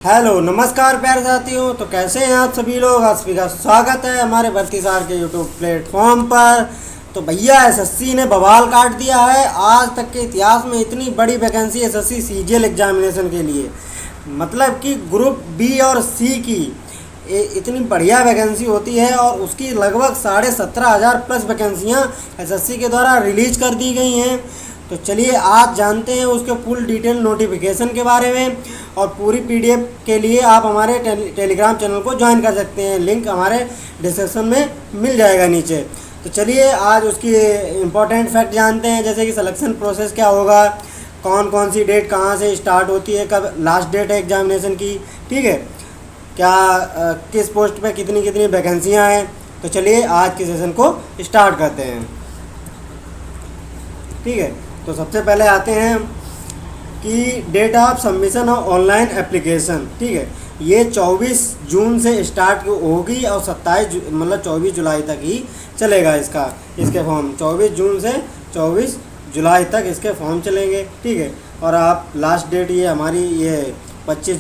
Hello नमस्कार प्यारे साथियों। तो कैसे हैं आप सभी लोग। आप सभी का स्वागत है हमारे भर्ती सार के यूट्यूब प्लेटफॉर्म पर। तो भैया एसएससी ने बवाल काट दिया है। आज तक के इतिहास में इतनी बड़ी वैकेंसी एसएससी सीजीएल एग्जामिनेशन के लिए, मतलब कि ग्रुप बी और सी की इतनी बढ़िया वैकेंसी होती है और उसकी लगभग 17,500 प्लस वैकेंसियाँ एसएससी के द्वारा रिलीज कर दी गई हैं। तो चलिए आज जानते हैं उसके फुल डिटेल नोटिफिकेशन के बारे में। और पूरी पीडीएफ के लिए आप हमारे टेलीग्राम चैनल को ज्वाइन कर सकते हैं, लिंक हमारे डिस्क्रिप्शन में मिल जाएगा नीचे। तो चलिए आज उसकी इम्पोर्टेंट फैक्ट जानते हैं, जैसे कि सिलेक्शन प्रोसेस क्या होगा, कौन कौन सी डेट कहाँ से स्टार्ट होती है, कब लास्ट डेट है एग्जामिनेशन की, ठीक है, क्या किस पोस्ट पे कितनी कितनी वैकेंसियाँ हैं। तो चलिए आज के सेशन को स्टार्ट करते हैं, ठीक है। तो सबसे पहले आते हैं कि date of submission of online application, ठीक है, ये 24 जून से स्टार्ट होगी और 24 जुलाई तक ही चलेगा इसके फॉर्म। 24 जून से 24 जुलाई तक इसके फॉर्म चलेंगे, ठीक है। और आप लास्ट डेट ये हमारी ये 25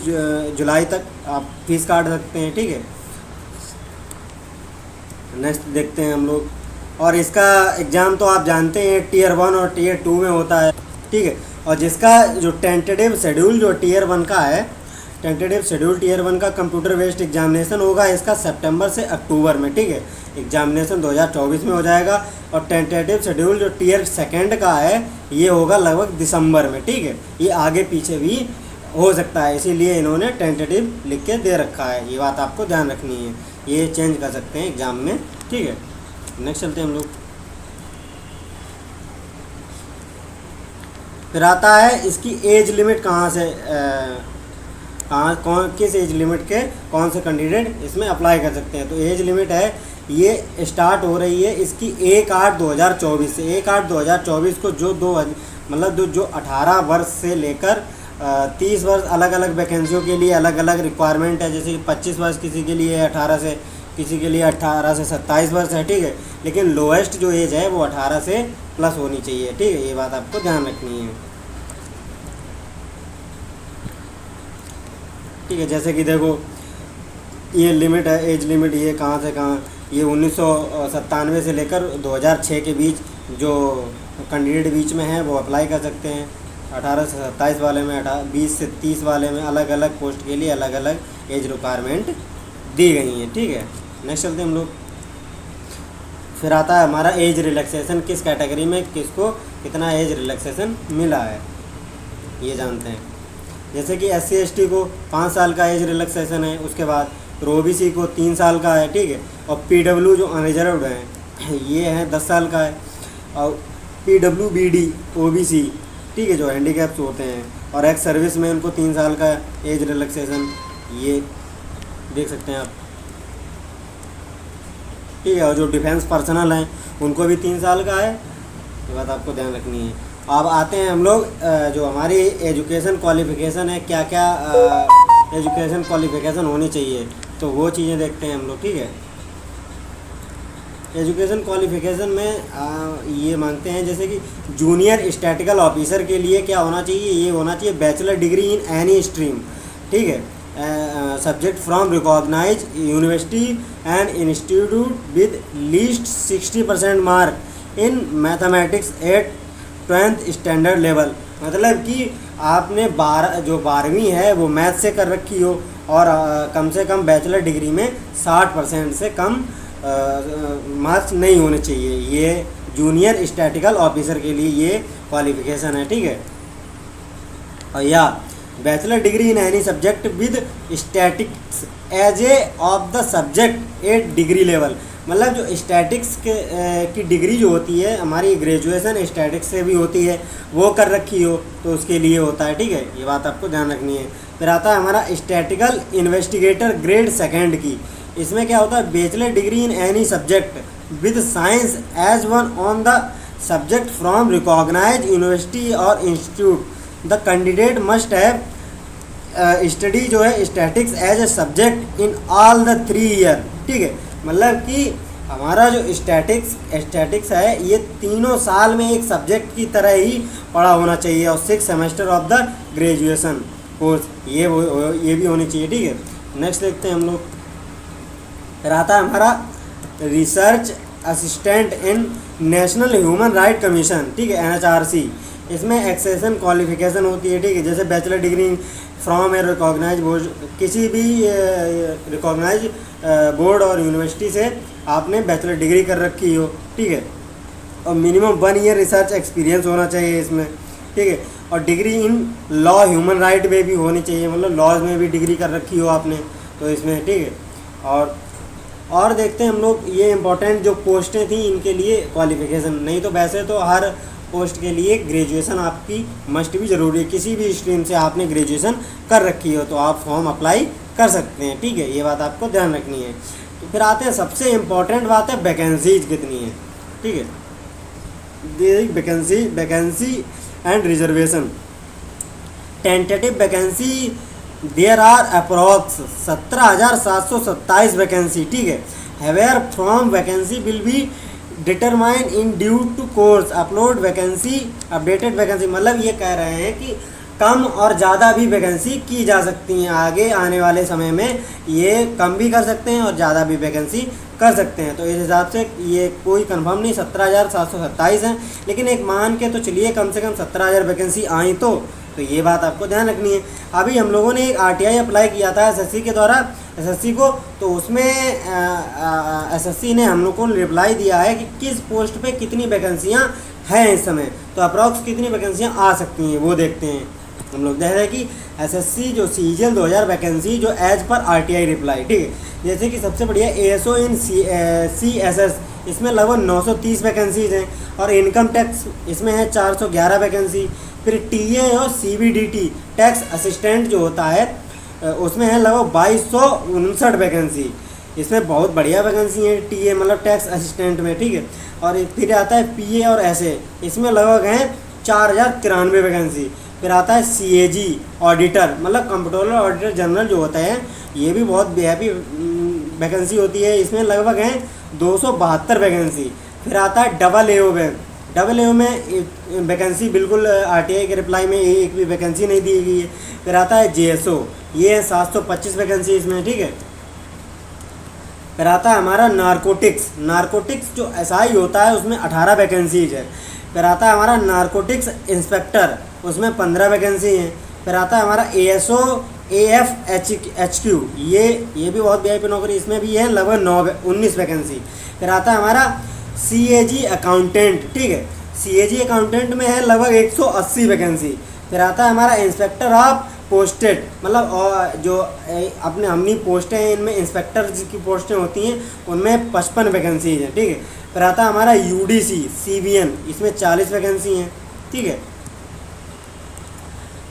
जुलाई तक आप फीस काट सकते हैं, ठीक है। नेक्स्ट देखते हैं हम लोग। और इसका एग्ज़ाम तो आप जानते हैं टीयर 1 और टीयर 2 में होता है, ठीक है। और जिसका जो टेंटेटिव शेड्यूल जो टीयर 1 का है, टेंटेटिव शेड्यूल टीयर 1 का कंप्यूटर बेस्ड एग्जामिनेशन होगा इसका सितंबर से अक्टूबर में, ठीक है। एग्जामिनेशन 2024 में हो जाएगा। और टेंटेटिव शेड्यूल जो टीयर 2 का है ये होगा लगभग दिसंबर में, ठीक है। ये आगे पीछे भी हो सकता है, इसीलिए इन्होंने टेंटेटिव लिख के दे रखा है। ये बात आपको ध्यान रखनी है, ये चेंज कर सकते हैं एग्ज़ाम में, ठीक है। नेक्स्ट चलते हैं हम लोग। फिर आता है इसकी एज लिमिट कहाँ से किस एज लिमिट के कौन से कैंडिडेट इसमें अप्लाई कर सकते हैं। तो एज लिमिट है ये स्टार्ट हो रही है इसकी 1/8/2024 से। 1/8/2024 को जो 18 वर्ष से लेकर 30 वर्ष अलग अलग वैकेंसियों के लिए अलग अलग रिक्वायरमेंट है। जैसे कि 25 वर्ष किसी के लिए 18 से, किसी के लिए 18 से 27 वर्ष है, ठीक है। लेकिन लोएस्ट जो एज है वो 18 से प्लस होनी चाहिए, ठीक है। ये बात आपको ध्यान रखनी है, ठीक है। जैसे कि देखो ये लिमिट है, एज लिमिट, ये कहाँ से कहाँ, ये 1997 से लेकर 2006 के बीच जो कैंडिडेट बीच में है वो अप्लाई कर सकते हैं। 18 से 27 वाले में, 20 से 30 वाले में अलग अलग पोस्ट के लिए अलग अलग एज रिक्वायरमेंट दी गई हैं, ठीक है। नेक्स्ट चलते हैं हम लोग। फिर आता है हमारा एज रिलैक्सेशन, किस कैटेगरी में किसको कितना एज रिलैक्सेशन मिला है ये जानते हैं। जैसे कि SC ST को 5 साल का एज रिलैक्सेशन है। उसके बाद OBC को 3 साल का है, ठीक है। और PW जो अनरिजर्व्ड हैं ये हैं 10 साल का है। और PWBD OBC, ठीक है, जो हैंडीकैप्स होते हैं और एक्स सर्विस में उनको 3 साल का एज रिलैक्सेशन ये देख सकते हैं आप, ठीक है। और जो डिफेंस पर्सनल हैं उनको भी 3 साल का है, ये बात आपको ध्यान रखनी है। अब आते हैं हम लोग जो हमारी एजुकेशन क्वालिफ़िकेशन है, क्या क्या एजुकेशन क्वालिफ़िकेशन होनी चाहिए, तो वो चीज़ें देखते हैं हम लोग, ठीक है। एजुकेशन क्वालिफ़िकेशन में ये मांगते हैं जैसे कि जूनियर स्टैटिकल ऑफिसर के लिए क्या होना चाहिए, ये होना चाहिए bachelor degree in any stream, ठीक है, subject from recognise university and institute with least 60% mark in mathematics at 12th standard level. मतलब कि आपने 12वीं है वो मैथ से कर रखी हो और कम से कम बैचलर डिग्री में 60% से कम मार्क्स नहीं होने चाहिए। ये जूनियर स्टैटिकल ऑफिसर के लिए ये क्वालिफ़िकेशन है, ठीक है। और या bachelor degree in any subject with statistics as a of the subject at degree level. मतलब जो स्टैटिक्स की डिग्री जो होती है हमारी ग्रेजुएशन स्टैटिक्स से भी होती है, वो कर रखी हो तो उसके लिए होता है, ठीक है। ये बात आपको ध्यान रखनी है। फिर आता है हमारा स्टैटिकल इन्वेस्टिगेटर ग्रेड 2 की। इसमें क्या होता है, bachelor degree in any subject with science as one on the subject from recognise university और institute. The candidate must have study जो है statics as a subject in all the 3 year, ठीक है। मतलब कि हमारा जो स्टैटिक्स है ये तीनों साल में एक सब्जेक्ट की तरह ही पढ़ा होना चाहिए और 6 semester of the graduation, course, ये भी होनी चाहिए, ठीक है। नेक्स्ट देखते हैं हम लोग, फिर आता है हमारा research assistant in national human right commission, ठीक है, NHRC। इसमें एक्सेशन क्वालिफिकेशन होती है, ठीक है, जैसे bachelor degree from a recognise board, किसी भी रिकॉग्नाइज बोर्ड और यूनिवर्सिटी से आपने बैचलर डिग्री कर रखी हो, ठीक है, और मिनिमम 1 ईयर रिसर्च एक्सपीरियंस होना चाहिए इसमें, ठीक है, और degree in law human right में भी होनी चाहिए, मतलब लॉज में भी डिग्री कर रखी हो आपने तो इसमें, ठीक है। और देखते हैं हम लोग ये इम्पोर्टेंट जो पोस्टें थी इनके लिए क्वालिफ़िकेशन, नहीं तो वैसे तो हर पोस्ट के लिए ग्रेजुएशन आपकी मस्ट भी ज़रूरी है, किसी भी स्ट्रीम से आपने ग्रेजुएशन कर रखी हो तो आप फॉर्म अप्लाई कर सकते हैं, ठीक है, ये बात आपको ध्यान रखनी है। तो फिर आते हैं सबसे इम्पॉर्टेंट बात है वैकेंसीज कितनी है, ठीक है, vacancy and reservation. Tentative vacancy there are approx 17,727 vacancy, ठीक है। However from vacancy will be determine in due to course upload vacancy updated vacancy, मतलब ये कह रहे हैं कि कम और ज़्यादा भी वैकेंसी की जा सकती हैं, आगे आने वाले समय में ये कम भी कर सकते हैं और ज़्यादा भी वैकेंसी कर सकते हैं। तो इस हिसाब से ये कोई कंफर्म नहीं, 17,727 हैं, लेकिन एक मान के तो चलिए कम से कम 17,000 वैकेंसी आई तो ये बात आपको ध्यान रखनी है। अभी हम लोगों ने एक RTI अप्लाई किया था SSC के द्वारा, SSC को, तो उसमें SSC ने हम लोग को रिप्लाई दिया है कि किस पोस्ट पे कितनी वैकेंसियाँ हैं इस समय, तो अप्रॉक्स कितनी वैकेंसियाँ आ सकती हैं वो देखते हैं हम लोग। जैसे कि SSC जो CGL 2000 वैकेंसी जो एज पर RTI रिप्लाई, ठीक है, जैसे कि सबसे बढ़िया ASO इन CSS, इसमें लगभग 930 वैकेंसीज हैं, और इनकम टैक्स इसमें है 411 वैकेंसी। फिर TA और CBDT टैक्स असिस्टेंट जो होता है उसमें है लगभग 2259 वैकेंसी, इसमें बहुत बढ़िया वैकेंसी है TA मतलब टैक्स असिस्टेंट में, ठीक है। और फिर आता है PA और SA, इसमें लगभग हैं 4093 वैकेंसी। फिर आता है CAG ऑडिटर, मतलब कंप्ट्रोलर ऑडिटर जनरल जो होता है, ये भी बहुत वीआईपी वैकेंसी होती है, इसमें लगभग हैं 272 वैकेंसी। फिर आता है AA में वैकेंसी बिल्कुल RTI के रिप्लाई में एक भी वैकेंसी नहीं दी गई है। फिर आता है JSO, ये है 725 वैकेंसी इसमें, ठीक है। फिर आता है हमारा नारकोटिक्स जो SI होता है उसमें 18 वैकेंसीज है। फिर आता है हमारा नारकोटिक्स इंस्पेक्टर, उसमें 15 वैकेंसी हैं। फिर आता है हमारा ASO AFHQ, ये भी बहुत वीआईपी नौकरी, इसमें भी है लगभग 19 वैकेंसी। फिर आता है हमारा CAG अकाउंटेंट, ठीक है, CAG अकाउंटेंट में है लगभग 180 वैकेंसी। फिर आता है हमारा इंस्पेक्टर ऑफ पोस्टेड, मतलब जो अपनी पोस्टें हैं इनमें इंस्पेक्टर की पोस्टें होती हैं उनमें 55 वैकेंसीज हैं, ठीक है। फिर आता है हमारा UDC CBN, इसमें 40 वैकेंसी हैं, ठीक है।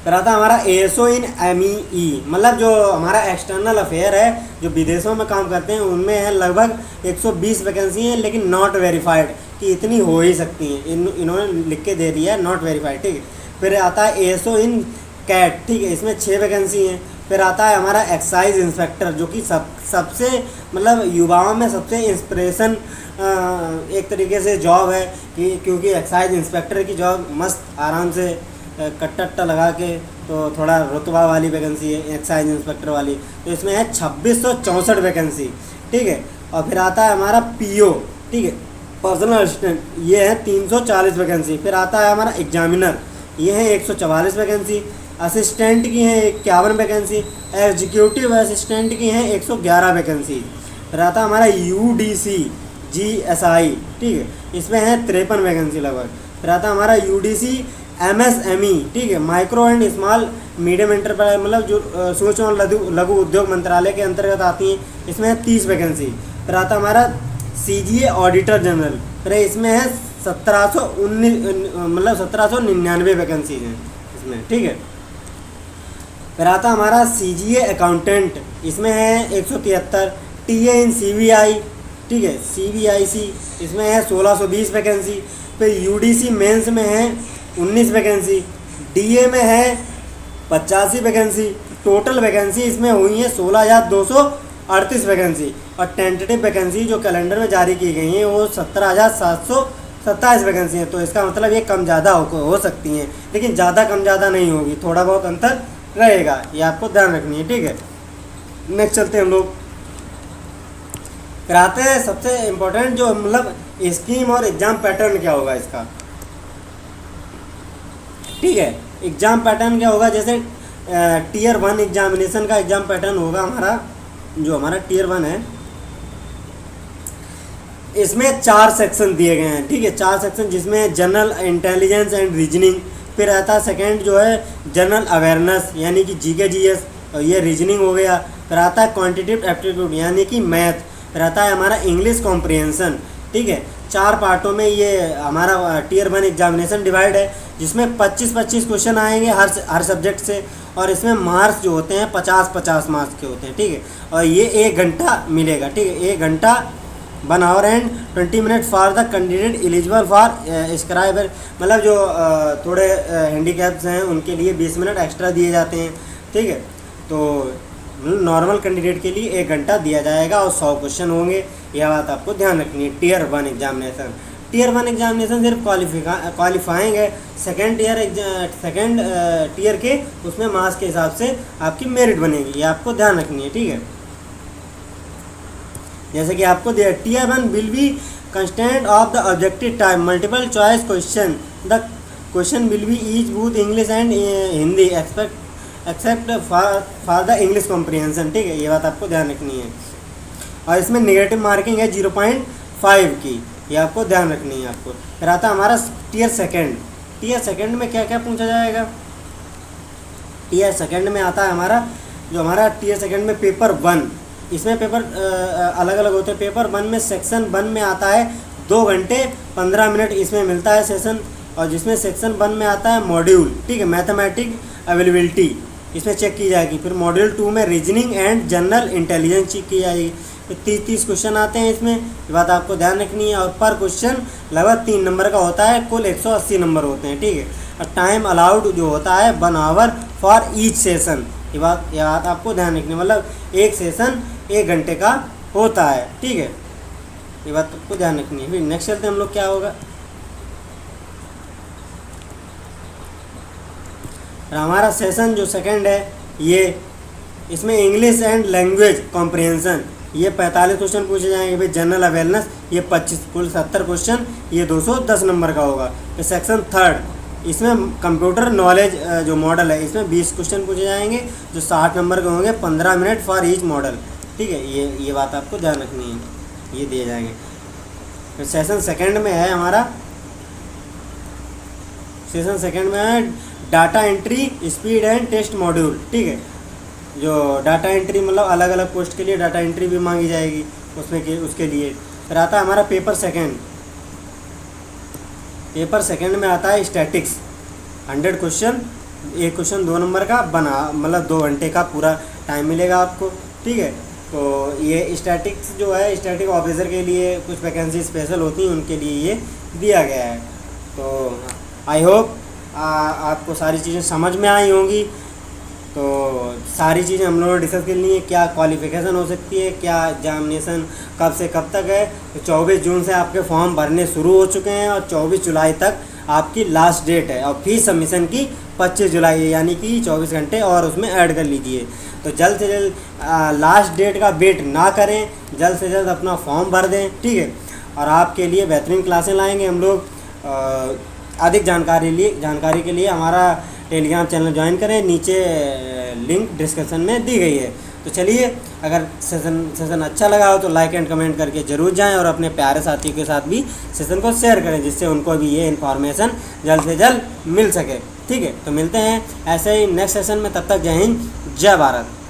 फिर आता है हमारा ASO इन MEE, मतलब जो हमारा एक्सटर्नल अफेयर है, जो विदेशों में काम करते हैं उनमें है लगभग 120 वैकेंसी हैं, लेकिन नॉट वेरीफाइड, कि इतनी हो ही सकती हैं, इन्होंने लिख के दे दिया है नॉट वेरीफाइड, ठीक है। फिर आता है ASO इन कैट, ठीक है, इसमें 6 वैकेंसी हैं। फिर आता है हमारा एक्साइज इंस्पेक्टर, जो कि सबसे मतलब युवाओं में सबसे इंस्पिरेशन एक तरीके से जॉब है, कि क्योंकि एक्साइज इंस्पेक्टर की जॉब मस्त आराम से कट्टा लगा के, तो थोड़ा रुतबा वाली वैकेंसी है एक्साइज इंस्पेक्टर वाली, तो इसमें है 2664 वैकेंसी, ठीक है। और फिर आता है हमारा PO, ठीक है, पर्सनल असिस्टेंट, ये है 340 वैकेंसी। फिर आता है हमारा एग्जामिनर, ये है 144 वैकेंसी। असिस्टेंट की हैं 51 वैकेंसी। एग्जीक्यूटिव असिस्टेंट की हैं 111 वैकेंसी। फिर आता है हमारा UDC GSI, ठीक है, इसमें है 53 वैकेंसी लगभग। फिर आता है हमारा UDC MSME, ठीक है, micro and small medium enterprise, मतलब जो सूक्ष्म और लघु उद्योग मंत्रालय के अंतर्गत आती हैं, इसमें है 30 वैकेंसी। फिर आता है हमारा CGA ऑडिटर जनरल, फिर इसमें है 1799 वैकेंसी हैं इसमें, ठीक है। फिर आता हमारा CGA अकाउंटेंट, इसमें है 173। TA इन CBI, ठीक है, CBIC, इसमें है 1620 वैकेंसी। फिर UDC मेंस में है 19 वैकेंसी। DA में है 85 वैकेंसी। टोटल वैकेंसी इसमें हुई है 16,238 वैकेंसी। और टेंटेटिव वैकेंसी जो कैलेंडर में जारी की गई हैं वो 17,727 वैकेंसी हैं। तो इसका मतलब ये कम ज़्यादा हो सकती हैं, लेकिन ज़्यादा कम ज़्यादा नहीं होगी, थोड़ा बहुत अंतर रहेगा, ये आपको ध्यान रखनी है, ठीक है। नेक्स्ट चलते हैं हम लोग, फिर आते हैं सबसे इम्पोर्टेंट जो मतलब स्कीम और एग्ज़ाम पैटर्न क्या होगा इसका, ठीक है। एग्ज़ाम पैटर्न क्या होगा, जैसे टीयर 1 एग्जामिनेशन का एग्ज़ाम पैटर्न होगा हमारा, जो हमारा टीयर 1 है, इसमें 4 सेक्शन दिए गए हैं, ठीक है, 4 सेक्शन, जिसमें जनरल इंटेलिजेंस एंड रीजनिंग, फिर आता है सेकंड जो है जनरल अवेयरनेस यानी कि जीके जीएस, और ये रीजनिंग हो गया। फिर आता है क्वांटिटेटिव एप्टीट्यूड यानी कि मैथ। फिर आता है हमारा इंग्लिश कॉम्प्रिहेंशन, ठीक है। 4 पार्टों में ये हमारा टीयर 1 एग्जामिनेशन डिवाइड है, जिसमें 25-25 क्वेश्चन आएंगे हर सब्जेक्ट से, और इसमें मार्क्स जो होते हैं 50-50 मार्क्स के होते हैं, ठीक है। और ये 1 घंटा मिलेगा, ठीक है, 1 घंटा 1 our and 20 minute for the candidate eligible for scriber, मतलब जो थोड़े हैंडीकैप्स हैं उनके लिए 20 मिनट एक्स्ट्रा दिए जाते हैं, ठीक है। तो नॉर्मल कैंडिडेट के लिए 1 घंटा दिया जाएगा और 100 क्वेश्चन होंगे, यह बात आपको ध्यान रखनी है। टीयर 1 एग्जामिनेशन, टीयर 1 एग्जामिनेशन सिर्फ क्वालिफाइंग है, सेकेंड टीयर के उसमें मार्क्स के हिसाब से आपकी मेरिट बनेगी, ये आपको ध्यान रखनी है, ठीक है। जैसे कि आपको दिया tier 1 will be constant of the objective type multiple choice question, the question will be each both English and Hindi except for the English comprehension, ठीक है, ये बात आपको ध्यान रखनी है। और इसमें नेगेटिव मार्किंग है 0.5 की, ये आपको ध्यान रखनी है आपको। फिर आता है हमारा टीयर सेकंड में क्या क्या पूछा जाएगा। टीयर सेकंड में आता है हमारा टीयर सेकंड में पेपर 1, इसमें पेपर अलग अलग होते हैं। पेपर 1 में सेक्शन 1 में आता है 2 घंटे 15 मिनट इसमें मिलता है सेशन, और जिसमें सेक्शन 1 में आता है मॉड्यूल, ठीक है, मैथमेटिक अवेलेबिलिटी इसमें चेक की जाएगी। फिर मॉड्यूल 2 में reasoning and general intelligence check की जाएगी। फिर 30 क्वेश्चन आते हैं इसमें, ये बात आपको ध्यान रखनी है। और पर क्वेश्चन लगभग 3 नंबर का होता है, कुल 180 नंबर होते हैं, ठीक है। और टाइम अलाउड जो होता है 1 आवर फॉर ईच सेशन, ये बात आपको ध्यान रखनी है, मतलब एक सेशन 1 घंटे का होता है, ठीक है, ये बात आपको ध्यान रखनी है। फिर नेक्स्ट चलते हम लोग क्या होगा, हमारा सेशन जो सेकंड है ये, इसमें इंग्लिश एंड लैंग्वेज कॉम्प्रिहेंशन, ये 45 क्वेश्चन पूछे जाएंगे। फिर जनरल अवेयरनेस ये 25, कुल 70 क्वेश्चन, ये 210 नंबर का होगा। फिर सेक्शन 3 इसमें कंप्यूटर नॉलेज जो मॉडल है, इसमें 20 क्वेश्चन पूछे जाएंगे जो 60 नंबर के होंगे, 15 मिनट फॉर ईच मॉडल, ठीक है, ये बात आपको ध्यान रखनी है, ये दिए जाएंगे। फिर सेशन सेकंड में है हमारा, सेशन सेकंड में है data entry speed and test module, ठीक है, जो डाटा एंट्री मतलब अलग अलग पोस्ट के लिए डाटा एंट्री भी मांगी जाएगी उसके लिए। फिर आता है हमारा पेपर सेकंड में आता है स्टैटिक्स, 100 क्वेश्चन, एक क्वेश्चन 2 नंबर का मतलब 2 घंटे का पूरा टाइम मिलेगा आपको, ठीक है। तो ये स्टैटिक्स जो है स्टैटिक ऑफिसर के लिए कुछ वैकेंसी स्पेशल होती हैं, उनके लिए ये दिया गया है। तो आई होप आपको सारी चीज़ें समझ में आई होंगी। तो सारी चीज़ें हम लोगों ने डिस्कस कर ली है, क्या क्वालिफ़िकेशन हो सकती है, क्या एग्जामिनेशन कब से कब तक है। तो 24 जून से आपके फॉर्म भरने शुरू हो चुके हैं और 24 जुलाई तक आपकी लास्ट डेट है, और फीस सबमिशन की 25 जुलाई है, यानी कि 24 घंटे और उसमें ऐड कर लीजिए। तो जल्द से जल्द लास्ट डेट का वेट ना करें, जल्द से जल्द अपना फॉर्म भर दें, ठीक है। और आपके लिए बेहतरीन क्लासें लाएंगे हम लोग। अधिक जानकारी के लिए हमारा टेलीग्राम चैनल ज्वाइन करें, नीचे लिंक डिस्क्रिप्शन में दी गई है। तो चलिए, अगर सेशन अच्छा लगा हो तो लाइक एंड कमेंट करके ज़रूर जाएं, और अपने प्यारे साथियों के साथ भी सेशन को शेयर करें, जिससे उनको भी ये इन्फॉर्मेशन जल्द से जल्द मिल सके, ठीक है। तो मिलते हैं ऐसे ही नेक्स्ट सेशन में, तब तक जय हिंद, जय भारत।